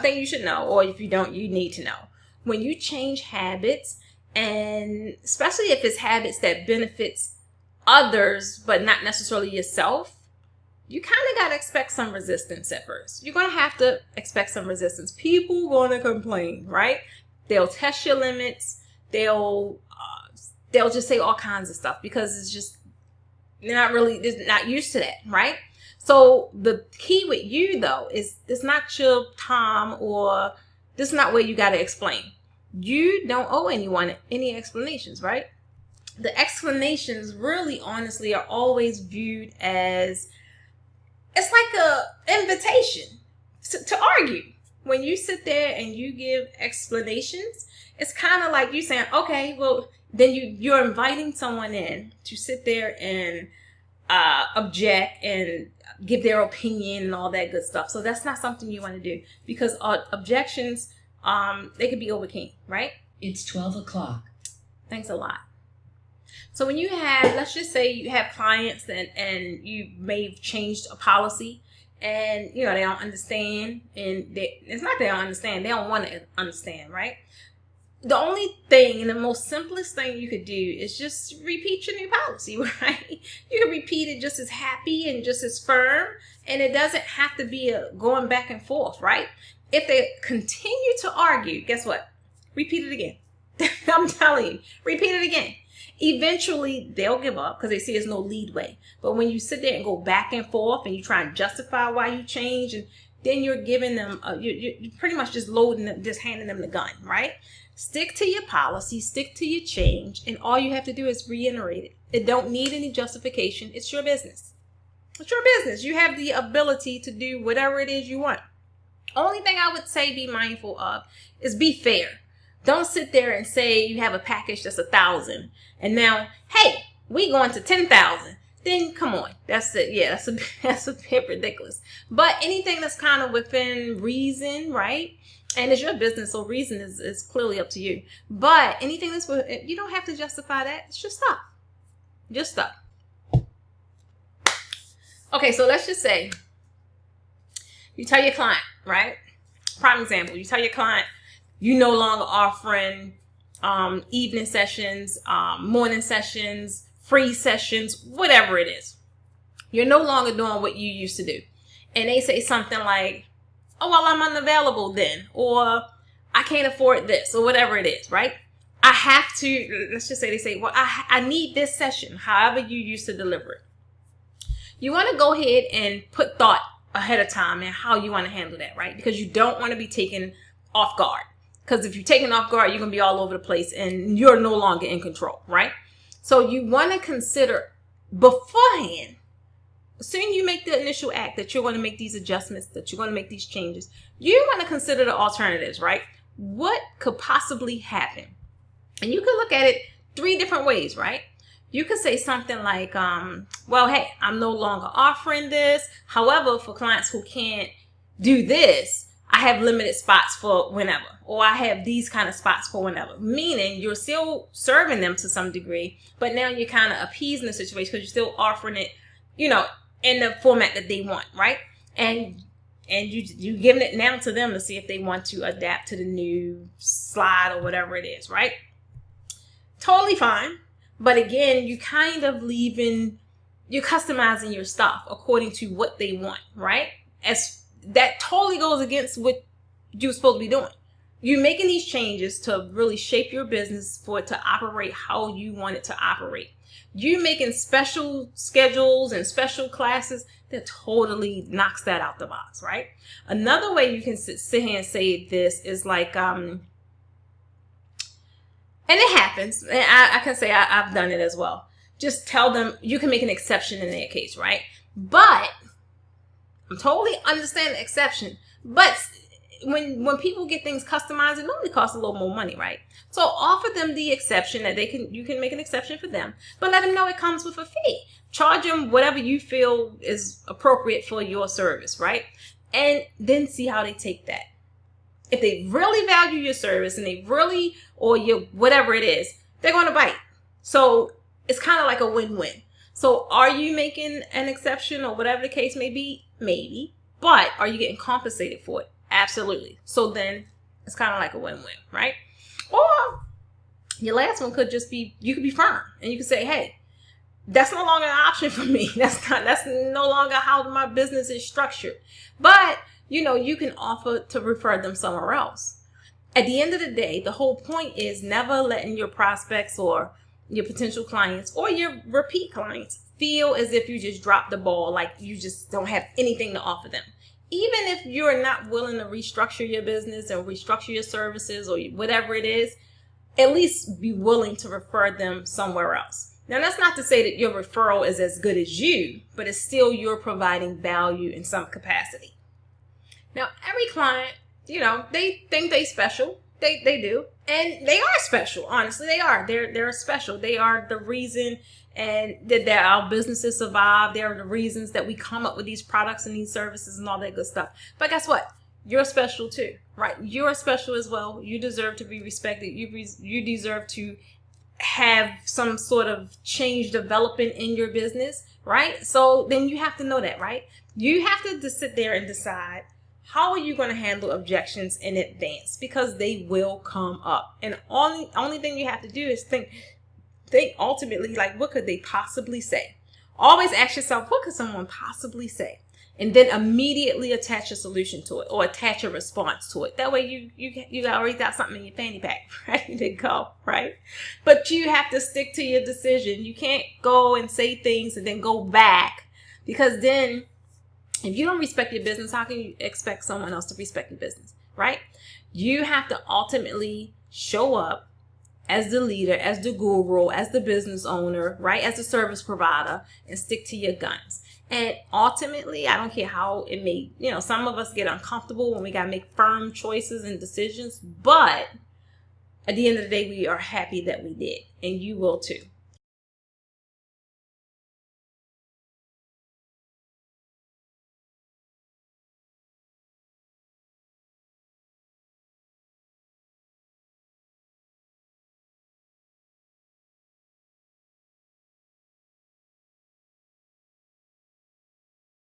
thing you should know, or if you don't, you need to know. When you change habits, and especially if it's habits that benefits others, but not necessarily yourself, you kind of got to expect some resistance at first. You're going to have to expect some resistance. People going to complain, right? They'll test your limits. They'll just say all kinds of stuff because they're not used to that, right? So the key with you though is it's not your time, or this is not where you got to explain. You don't owe anyone any explanations, right? The explanations really honestly are always viewed as, it's like a invitation to argue. When you sit there and you give explanations, it's kind of like you saying, okay, well, then you're inviting someone in to sit there and object and give their opinion and all that good stuff. So that's not something you want to do, because objections, they could be overcame, right? It's 12 o'clock. Thanks a lot. So when you have, let's just say you have clients and you may have changed a policy, and they don't understand, and it's not they don't understand, they don't want to understand, right? The only thing, and the most simplest thing you could do is just repeat your new policy, right? You can repeat it just as happy and just as firm, and it doesn't have to be a going back and forth, right? If they continue to argue, guess what? Repeat it again. I'm telling you, repeat it again. Eventually, they'll give up because they see there's no leadway. But when you sit there and go back and forth and you try and justify why you changed, and then you're giving them, you're pretty much just loading them, just handing them the gun, right? Stick to your policy, stick to your change, and all you have to do is reiterate it. It don't need any justification. It's your business. It's your business. You have the ability to do whatever it is you want. Only thing I would say be mindful of is be fair. Don't sit there and say you have a package that's 1,000 and now, hey, we going to 10,000. Then come on, that's it. Yeah, that's a bit ridiculous. But anything that's kind of within reason, right? And it's your business, so reason is clearly up to you. But anything that's, you don't have to justify that. It's just stuff. Just stuff. Okay, so let's just say you tell your client, right? Prime example, you tell your client you no longer offering evening sessions, morning sessions, free sessions, whatever it is. You're no longer doing what you used to do. And they say something like, oh, well, I'm unavailable then, or I can't afford this, or whatever it is, right? I have to, let's just say they say, well, I need this session, however you used to deliver it. You want to go ahead and put thought ahead of time and how you want to handle that, right? Because you don't want to be taken off guard. Because if you're taken off guard, you're going to be all over the place and you're no longer in control, right? So you want to consider beforehand, as soon as you make the initial act that you're going to make these adjustments, that you're going to make these changes, you want to consider the alternatives, right? What could possibly happen? And you can look at it 3 different ways, right? You could say something like, well, hey, I'm no longer offering this. However, for clients who can't do this, I have limited spots for whenever, or I have these kind of spots for whenever, meaning you're still serving them to some degree, but now you're kind of appeasing the situation because you're still offering it, in the format that they want, right? And you're giving it now to them to see if they want to adapt to the new slide or whatever it is, right? Totally fine. But again, you kind of you're customizing your stuff according to what they want, right? That totally goes against what you're supposed to be doing. You're making these changes to really shape your business for it to operate how you want it to operate. You're making special schedules and special classes that totally knocks that out the box, right? Another way you can sit here and say this is like, and it happens, and I can say I've done it as well. Just tell them you can make an exception in their case, right? But I'm totally understand the exception. But when people get things customized, it normally costs a little more money, right? So offer them the exception that you can make an exception for them, but let them know it comes with a fee. Charge them whatever you feel is appropriate for your service, right? And then see how they take that. If they really value your service and they really, or your whatever it is, they're going to bite. So it's kind of like a win-win. So are you making an exception or whatever the case may be? Maybe. But are you getting compensated for it? Absolutely. So then it's kind of like a win-win, right? Or your last one could just be, you could be firm and you could say, hey, that's no longer an option for me. That's no longer how my business is structured. But, you can offer to refer them somewhere else. At the end of the day, the whole point is never letting your prospects or your potential clients or your repeat clients feel as if you just dropped the ball, like you just don't have anything to offer them. Even if you're not willing to restructure your business or restructure your services or whatever it is, at least be willing to refer them somewhere else. Now, that's not to say that your referral is as good as you, but it's still you're providing value in some capacity. Now, every client, they think they special. They do. And they are special. Honestly, they are. They're special. They are the reason and that our businesses survive. They are the reasons that we come up with these products and these services and all that good stuff. But guess what? You're special too, right? You're special as well. You deserve to be respected. You deserve to have some sort of change development in your business, right? So then you have to know that, right? You have to just sit there and decide, how are you going to handle objections in advance? Because they will come up. And only thing you have to do is think ultimately, like, what could they possibly say? Always ask yourself, what could someone possibly say? And then immediately attach a solution to it or attach a response to it. That way you already got something in your fanny pack ready to go, right? But you have to stick to your decision. You can't go and say things and then go back, because then if you don't respect your business, how can you expect someone else to respect your business, right? You have to ultimately show up as the leader, as the guru, as the business owner, right? As the service provider, and stick to your guns. And ultimately, I don't care how it may, some of us get uncomfortable when we got to make firm choices and decisions, but at the end of the day, we are happy that we did, and you will too.